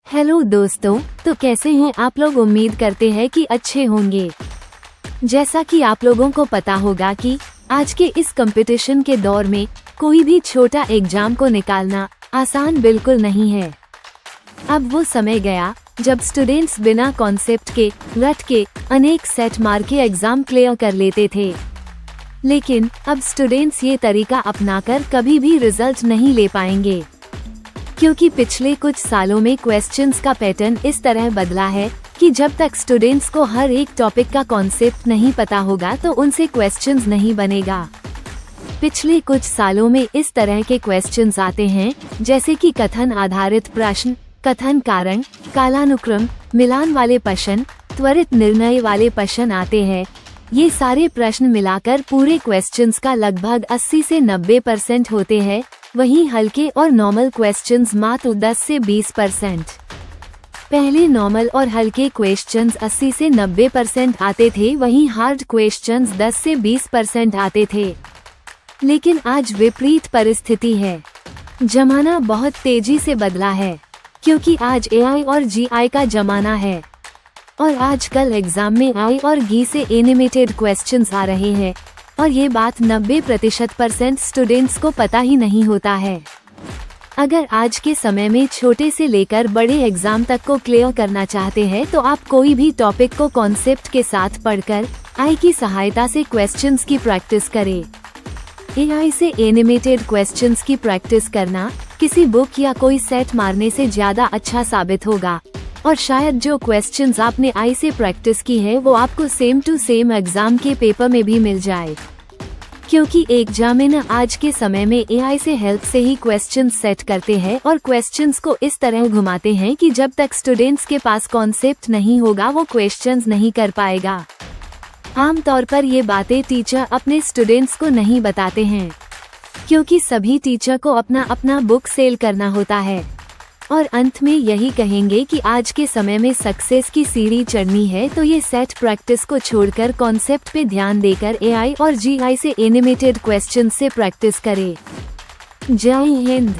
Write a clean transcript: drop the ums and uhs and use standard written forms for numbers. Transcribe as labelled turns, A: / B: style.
A: Hello दोस्तों, तो कैसे हैं आप लोग। उम्मीद करते हैं कि अच्छे होंगे। जैसा कि आप लोगों को पता होगा कि आज के इस कंपटीशन के दौर में कोई भी छोटा एग्जाम को निकालना आसान बिल्कुल नहीं है। अब वो समय गया जब स्टूडेंट्स बिना कॉन्सेप्ट के रट के अनेक सेट मार के एग्जाम क्लियर कर लेते थे, लेकिन अब स्टूडेंट्स ये तरीका अपनाकर कभी भी रिजल्ट नहीं ले पाएंगे, क्योंकि पिछले कुछ सालों में क्वेश्चंस का पैटर्न इस तरह बदला है कि जब तक स्टूडेंट्स को हर एक टॉपिक का कॉन्सेप्ट नहीं पता होगा तो उनसे क्वेश्चंस नहीं बनेगा। पिछले कुछ सालों में इस तरह के क्वेश्चंस आते हैं जैसे कि कथन आधारित प्रश्न, कथन कारण, कालानुक्रम, मिलान वाले प्रश्न, त्वरित निर्णय वाले प्रश्न आते हैं। ये सारे प्रश्न मिलाकर पूरे क्वेश्चंस का लगभग 80 से 90% होते हैं। वहीं हल्के और नॉर्मल क्वेश्चंस मात्र 10 से 20%। पहले नॉर्मल और हल्के क्वेश्चंस 80 से 90% आते थे, वहीं हार्ड क्वेश्चंस 10 से 20% आते थे। लेकिन आज विपरीत परिस्थिति है। जमाना बहुत तेजी से बदला है, क्योंकि आज एआई और जीआई का जमाना है और आजकल एग्जाम में आई और गी से एनिमेटेड क्वेश्चंस आ रहे हैं और ये बात 90% स्टूडेंट्स को पता ही नहीं होता है। अगर आज के समय में छोटे से लेकर बड़े एग्जाम तक को क्लियर करना चाहते हैं तो आप कोई भी टॉपिक को कॉन्सेप्ट के साथ पढ़कर आई की सहायता से क्वेश्चंस की प्रैक्टिस करें। एआई से एनिमेटेड क्वेश्चंस की प्रैक्टिस करना किसी बुक या कोई सेट मारने से ज्यादा अच्छा साबित होगा और शायद जो क्वेश्चंस आपने आई से प्रैक्टिस की है वो आपको सेम टू सेम एग्जाम के पेपर में भी मिल जाए, क्योंकि एग्जामिनर आज के समय में एआई से हेल्प से ही क्वेश्चंस सेट करते हैं और क्वेश्चंस को इस तरह घुमाते हैं कि जब तक स्टूडेंट्स के पास कॉन्सेप्ट नहीं होगा वो क्वेश्चंस नहीं कर पाएगा। आमतौर पर ये बातें टीचर अपने स्टूडेंट्स को नहीं बताते हैं, क्योंकि सभी टीचर को अपना अपना बुक सेल करना होता है। और अंत में यही कहेंगे कि आज के समय में सक्सेस की सीढ़ी चढ़नी है तो ये सेट प्रैक्टिस को छोड़कर कॉन्सेप्ट पे ध्यान देकर एआई और जीआई से एनिमेटेड क्वेश्चन से प्रैक्टिस करें। जय हिंद।